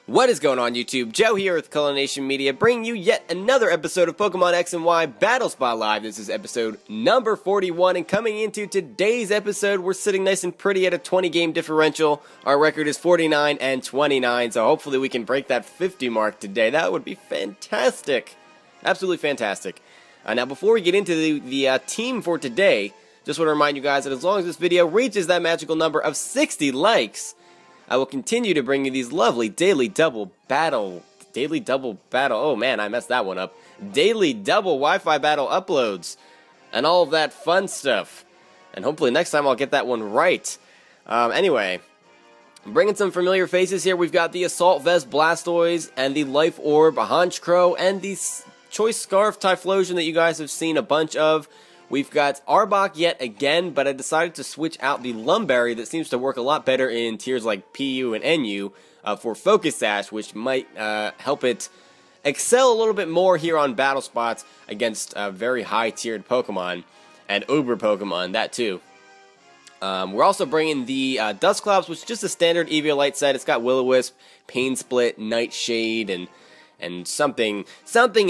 What is going on YouTube? Joe here with Culination Media, bringing you yet another episode of Pokemon X and Y Battle Spot Live. This is episode number 41, and coming into today's episode, we're sitting nice and pretty at a 20-game differential. Our record is 49 and 29, so hopefully we can break that 50 mark today. That would be fantastic. Absolutely fantastic. Now, before we get into the team for today, just want to remind you guys that as long as this video reaches that magical number of 60 likes, I will continue to bring you these lovely daily double battle, oh man, I messed that one up, daily double Wi-Fi battle uploads, and all of that fun stuff, and hopefully next time I'll get that one right. Anyway, I'm bringing some familiar faces here. We've got the Assault Vest Blastoise, and the Life Orb Honchkrow, and the Choice Scarf Typhlosion that you guys have seen a bunch of. We've got Arbok yet again, but I decided to switch out the Lumberry that seems to work a lot better in tiers like PU and NU for Focus Sash, which might help it excel a little bit more here on battle spots against very high-tiered Pokemon and Uber Pokemon, that too. We're also bringing the Dusclops, which is just a standard Eviolite set. It's got Will-O-Wisp, Pain Split, Nightshade, and something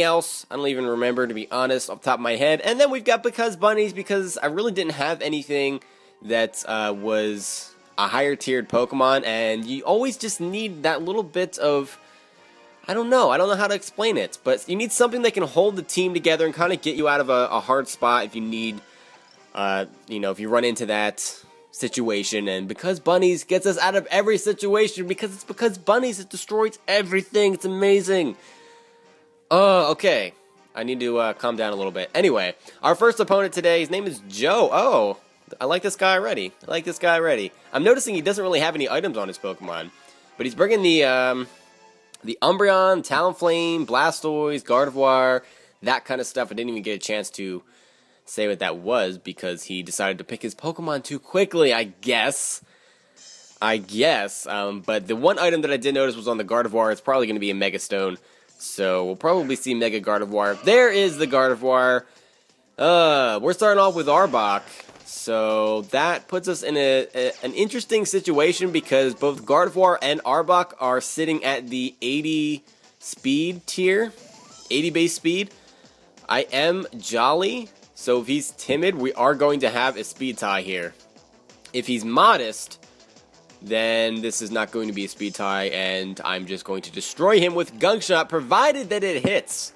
else. I don't even remember, to be honest, off the top of my head. And then we've got Because Bunnies, because I really didn't have anything that was a higher tiered Pokemon, and you always just need that little bit of, I don't know how to explain it, but you need something that can hold the team together and kind of get you out of a hard spot if you need, if you run into that situation. And Because Bunnies gets us out of every situation, because it's Because Bunnies, it destroys everything. It's amazing. Okay, I need to calm down a little bit. Anyway, our first opponent today, his name is Joe. Oh, I like this guy already. I'm noticing he doesn't really have any items on his Pokemon, but he's bringing the Umbreon, Talonflame, Blastoise, Gardevoir, that kind of stuff. I didn't even get a chance to say what that was because he decided to pick his Pokemon too quickly, I guess. But the one item that I did notice was on the Gardevoir. It's probably going to be a Mega Stone, so we'll probably see Mega Gardevoir. There is the Gardevoir. We're starting off with Arbok, so that puts us in an interesting situation because both Gardevoir and Arbok are sitting at the 80 speed tier, 80 base speed. I am Jolly. So if he's timid, we are going to have a speed tie here. If he's modest, then this is not going to be a speed tie, and I'm just going to destroy him with Gunk Shot, provided that it hits.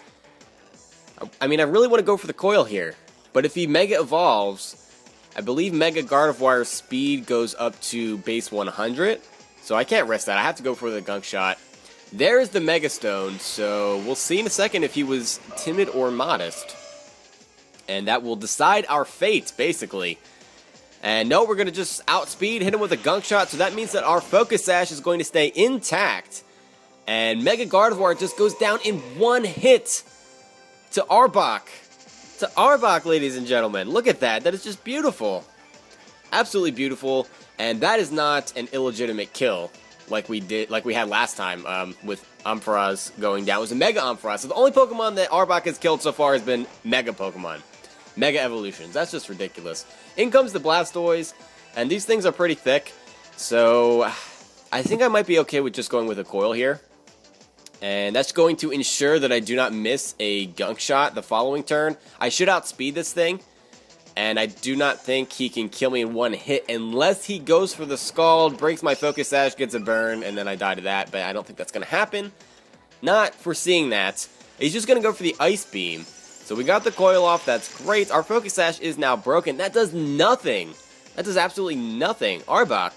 I mean, I really want to go for the coil here, but if he Mega Evolves, I believe Mega Gardevoir's speed goes up to base 100, so I can't risk that. I have to go for the Gunk Shot. There's the Mega Stone, so we'll see in a second if he was timid or modest. And that will decide our fate, basically. And no, we're going to just outspeed, hit him with a Gunk Shot, so that means that our Focus Sash is going to stay intact. And Mega Gardevoir just goes down in one hit to Arbok. To Arbok, ladies and gentlemen. Look at that. That is just beautiful. Absolutely beautiful. And that is not an illegitimate kill like we had last time with Ampharos going down. It was a Mega Ampharos. So the only Pokemon that Arbok has killed so far has been Mega Pokemon. Mega Evolutions. That's just ridiculous. In comes the Blastoise, and these things are pretty thick, so I think I might be okay with just going with a coil here. And that's going to ensure that I do not miss a Gunk Shot the following turn. I should outspeed this thing, and I do not think he can kill me in one hit unless he goes for the Scald, breaks my Focus Sash, gets a burn, and then I die to that, but I don't think that's going to happen. Not foreseeing that. He's just going to go for the Ice Beam. So we got the coil off, that's great. Our Focus Sash is now broken. That does nothing. That does absolutely nothing. Arbok,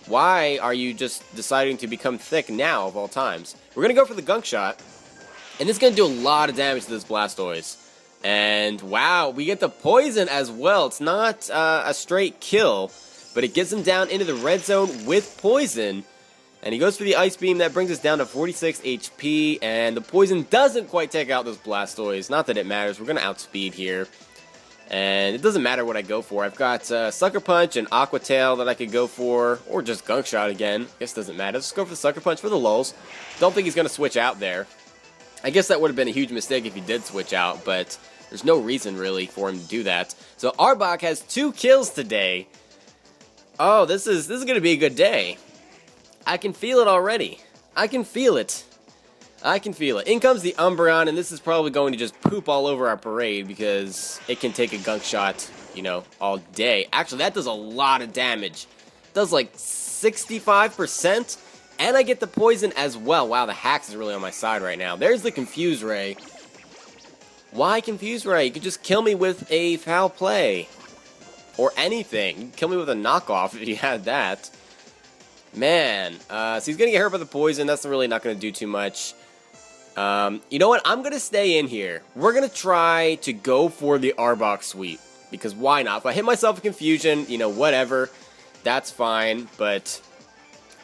why are you just deciding to become thick now of all times? We're going to go for the Gunk Shot, and it's going to do a lot of damage to this Blastoise. And wow, we get the poison as well. It's not a straight kill, but it gets him down into the red zone with poison. And he goes for the Ice Beam. That brings us down to 46 HP, and the poison doesn't quite take out this Blastoise. Not that it matters. We're going to outspeed here. And it doesn't matter what I go for. I've got Sucker Punch and Aqua Tail that I could go for, or just Gunk Shot again. I guess it doesn't matter. Let's go for the Sucker Punch for the lulz. Don't think he's going to switch out there. I guess that would have been a huge mistake if he did switch out, but there's no reason, really, for him to do that. So Arbok has 2 kills today. Oh, this is going to be a good day. I can feel it already. I can feel it. I can feel it. In comes the Umbreon, and this is probably going to just poop all over our parade because it can take a gunk shot, you know, all day. Actually, that does a lot of damage. It does like 65%, and I get the poison as well. Wow, the Hacks is really on my side right now. There's the Confuse Ray. Why Confuse Ray? You could just kill me with a Foul Play. Or anything. You could kill me with a knockoff if you had that. Man, so he's going to get hurt by the poison. That's really not going to do too much. You know what? I'm going to stay in here. We're going to try to go for the Arbok sweep. Because why not? If I hit myself with Confusion, you know, whatever. That's fine. But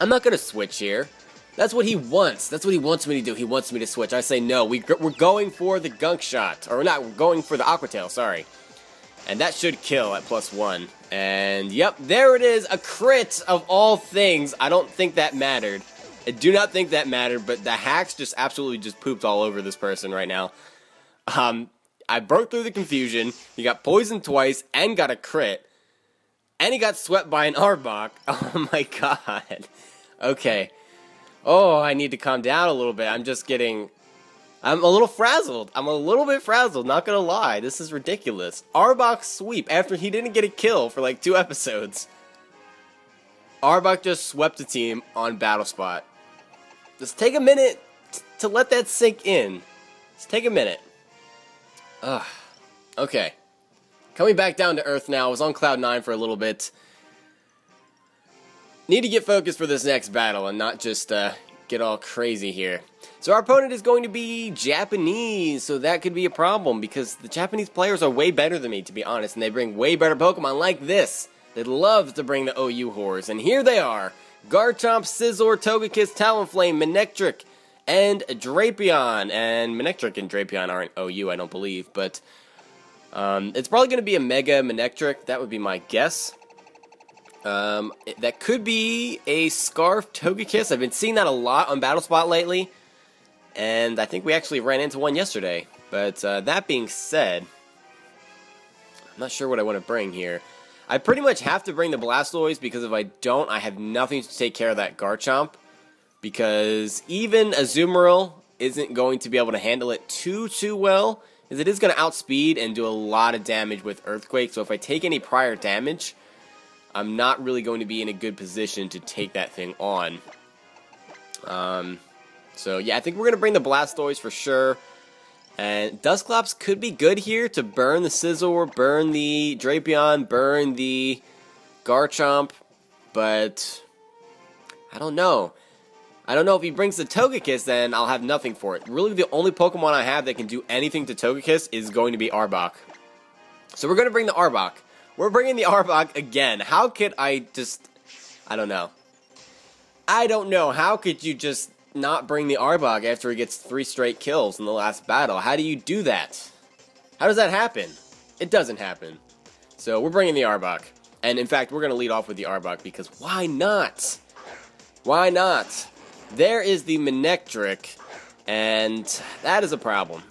I'm not going to switch here. That's what he wants. That's what he wants me to do. He wants me to switch. I say no. We're going for the Gunk Shot. Or not, we're going for the Aqua Tail, sorry. And that should kill at +1. And yep, there it is. A crit of all things. I don't think that mattered. I do not think that mattered, but the Hacks just absolutely just pooped all over this person right now. I broke through the Confusion. He got poisoned twice and got a crit. And he got swept by an Arbok. Oh my god. Okay. Oh, I need to calm down a little bit. I'm a little frazzled. I'm a little bit frazzled, not gonna lie. This is ridiculous. Arbok sweep after he didn't get a kill for like 2 episodes. Arbok just swept the team on Battle Spot. Just take a minute to let that sink in. Just take a minute. Ugh. Okay. Coming back down to earth now. I was on Cloud 9 for a little bit. Need to get focused for this next battle and not just get all crazy here. So our opponent is going to be Japanese, so that could be a problem because the Japanese players are way better than me, to be honest, and they bring way better Pokemon like this. They love to bring the OU horrors, and here they are. Garchomp, Scizor, Togekiss, Talonflame, Manectric, and Drapion. And Manectric and Drapion aren't OU, I don't believe, but it's probably going to be a Mega Manectric. That would be my guess. That could be a Scarf Togekiss. I've been seeing that a lot on BattleSpot lately, and I think we actually ran into one yesterday. But that being said, I'm not sure what I want to bring here. I pretty much have to bring the Blastoise because if I don't, I have nothing to take care of that Garchomp. Because even Azumarill isn't going to be able to handle it too well, as it is going to outspeed and do a lot of damage with Earthquake. So if I take any prior damage, I'm not really going to be in a good position to take that thing on. So yeah, I think we're going to bring the Blastoise for sure. And Dusclops could be good here to burn the Scizor, burn the Drapion, burn the Garchomp. But I don't know. I don't know if he brings the Togekiss, then I'll have nothing for it. Really, the only Pokemon I have that can do anything to Togekiss is going to be Arbok. So we're going to bring the Arbok. We're bringing the Arbok again. How could I just... I don't know. I don't know. How could you just not bring the Arbok after he gets 3 straight kills in the last battle? How do you do that? How does that happen? It doesn't happen. So we're bringing the Arbok. And in fact, we're going to lead off with the Arbok because why not? Why not? There is the Manectric, and that is a problem.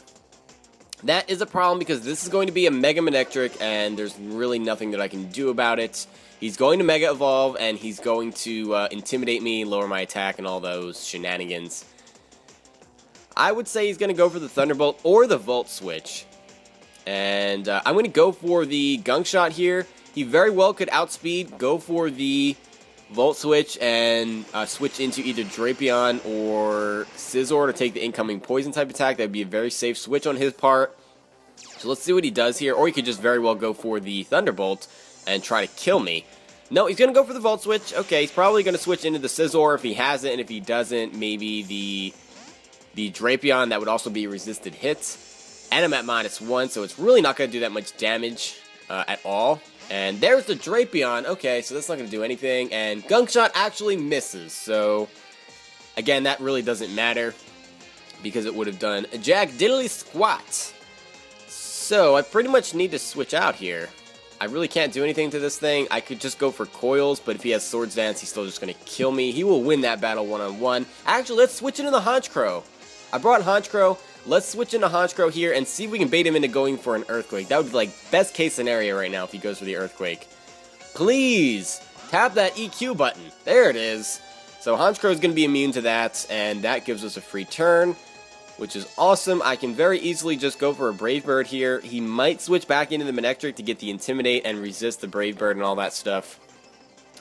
That is a problem because this is going to be a Mega Manectric, and there's really nothing that I can do about it. He's going to Mega Evolve, and he's going to intimidate me, lower my attack, and all those shenanigans. I would say he's going to go for the Thunderbolt or the Volt Switch. And I'm going to go for the Gunk Shot here. He very well could outspeed, go for the Volt Switch, and switch into either Drapion or Scizor to take the incoming Poison type attack. That would be a very safe switch on his part. So let's see what he does here. Or he could just very well go for the Thunderbolt and try to kill me. No, he's going to go for the Volt Switch. Okay, he's probably going to switch into the Scizor if he has it, and if he doesn't, maybe the Drapion. That would also be resisted hits. And I'm at -1, so it's really not going to do that much damage at all. And there's the Drapion. Okay, so that's not going to do anything. And Gunk Shot actually misses. So, again, that really doesn't matter because it would have done a Jack Diddly Squat. So, I pretty much need to switch out here. I really can't do anything to this thing. I could just go for Coils, but if he has Swords Dance, he's still just going to kill me. He will win that battle one-on-one. Actually, let's switch into the Honchkrow. I brought Honchkrow. Let's switch into Honchkrow here and see if we can bait him into going for an Earthquake. That would be like best case scenario right now if he goes for the Earthquake. Please, tap that EQ button. There it is. So Honchkrow is going to be immune to that, and that gives us a free turn, which is awesome. I can very easily just go for a Brave Bird here. He might switch back into the Manectric to get the Intimidate and resist the Brave Bird and all that stuff.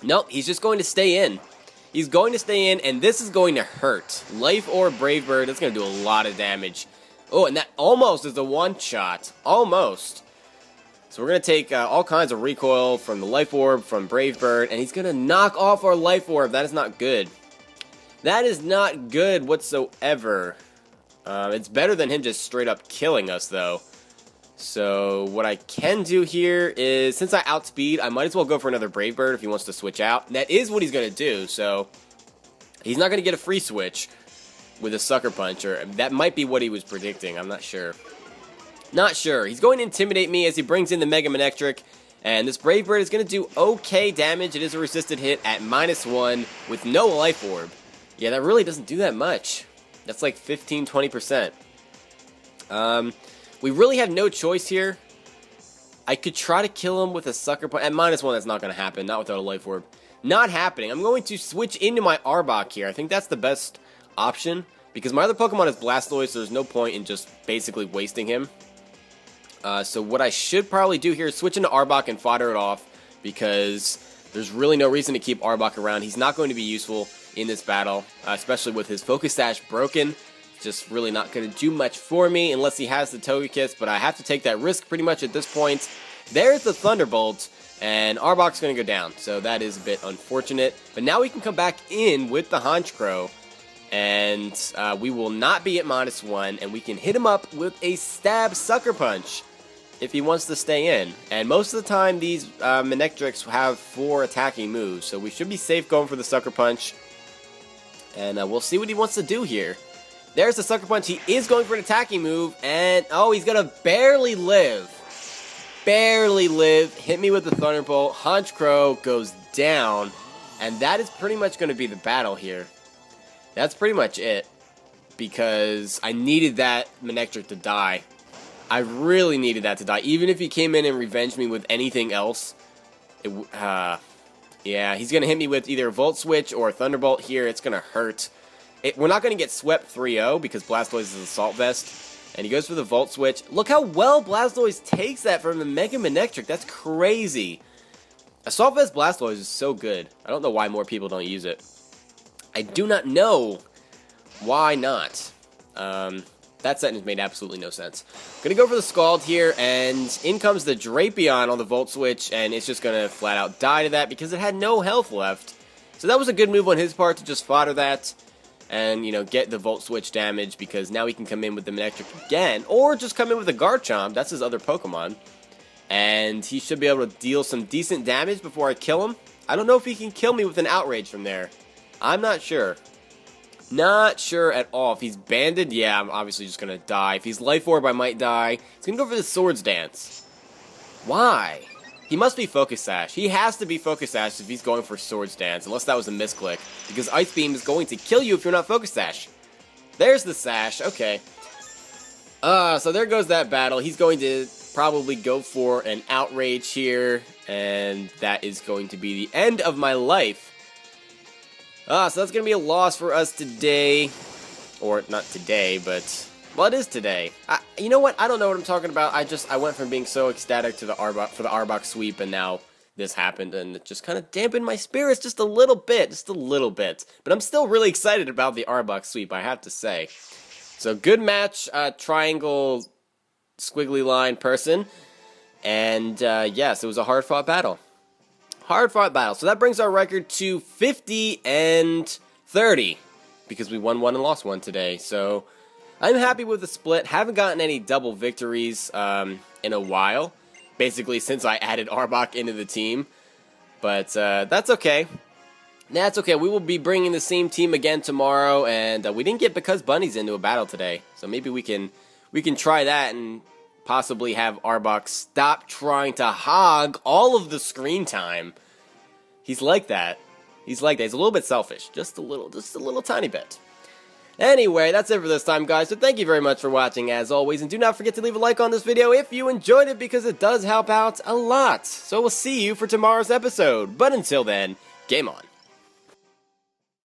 Nope, he's just going to stay in. He's going to stay in, and this is going to hurt. Life Orb, Brave Bird, that's going to do a lot of damage. Oh, and that almost is a one-shot. Almost. So we're going to take all kinds of recoil from the Life Orb, from Brave Bird, and he's going to knock off our Life Orb. That is not good. That is not good whatsoever. It's better than him just straight up killing us, though. So what I can do here is, since I outspeed, I might as well go for another Brave Bird if he wants to switch out. That is what he's going to do, so he's not going to get a free switch with a Sucker Punch, or that might be what he was predicting. I'm not sure. Not sure. He's going to Intimidate me as he brings in the Mega Manectric, and this Brave Bird is going to do okay damage. It is a resisted hit at -1 with no Life Orb. Yeah, that really doesn't do that much. That's like 15-20%. We really have no choice here. I could try to kill him with a Sucker Punch. At -1, that's not going to happen. Not without a Life Orb. Not happening. I'm going to switch into my Arbok here. I think that's the best option, because my other Pokemon is Blastoise, so there's no point in just basically wasting him. So what I should probably do here is switch into Arbok and fodder it off, because there's really no reason to keep Arbok around. He's not going to be useful in this battle, especially with his Focus Sash broken. Just really not going to do much for me unless he has the Togekiss, but I have to take that risk pretty much at this point. There's the Thunderbolt, and Arbok's going to go down, so that is a bit unfortunate. But now we can come back in with the Honchkrow, and we will not be at -1, and we can hit him up with a Stab Sucker Punch if he wants to stay in. And most of the time, these Manectrics have 4 attacking moves, so we should be safe going for the Sucker Punch. And we'll see what he wants to do here. There's the Sucker Punch. He is going for an attacking move, and oh, he's going to barely live. Barely live. Hit me with the Thunderbolt. Honchkrow goes down, and that is pretty much going to be the battle here. That's pretty much it, because I needed that Manectric to die. I really needed that to die. Even if he came in and revenged me with anything else, yeah, he's going to hit me with either a Volt Switch or a Thunderbolt here. It's going to hurt. We're not going to get swept 3-0 because Blastoise is Assault Vest. And he goes for the Volt Switch. Look how well Blastoise takes that from the Mega Manectric. That's crazy. Assault Vest Blastoise is so good. I don't know why more people don't use it. I do not know why not. That sentence made absolutely no sense. Gonna go for the Scald here, and in comes the Drapion on the Volt Switch, and it's just gonna flat out die to that because it had no health left. So that was a good move on his part to just fodder that and, you know, get the Volt Switch damage, because now he can come in with the Manectric again, or just come in with a Garchomp. That's his other Pokemon. And he should be able to deal some decent damage before I kill him. I don't know if he can kill me with an Outrage from there. I'm not sure. Not sure at all. If he's banded, yeah, I'm obviously just going to die. If he's Life Orb, I might die. He's going to go for the Swords Dance. Why? He must be Focus Sash. He has to be Focus Sash if he's going for Swords Dance, unless that was a misclick, because Ice Beam is going to kill you if you're not Focus Sash. There's the Sash. Okay. So there goes that battle. He's going to probably go for an Outrage here, and that is going to be the end of my life. So that's going to be a loss for us today. Or, not today, but... well, it is today. You know what? I don't know what I'm talking about. I went from being so ecstatic to the Arbok, for the Arbok sweep, and now this happened, and it just kind of dampened my spirits just a little bit. Just a little bit. But I'm still really excited about the Arbok sweep, I have to say. So, good match, triangle, squiggly line person. And, yes, it was a hard-fought battle. Hard-fought battle. So that brings our record to 50 and 30. Because we won one and lost one today. So I'm happy with the split. Haven't gotten any double victories in a while. Basically since I added Arbok into the team. But that's okay. That's okay. We will be bringing the same team again tomorrow. And we didn't get Because Bunnies into a battle today. So maybe we can try that and possibly have Arbok stop trying to hog all of the screen time. He's like that. He's like that. He's a little bit selfish. Just a little tiny bit. Anyway, that's it for this time, guys. So thank you very much for watching, as always. And do not forget to leave a like on this video if you enjoyed it, because it does help out a lot. So we'll see you for tomorrow's episode. But until then, game on.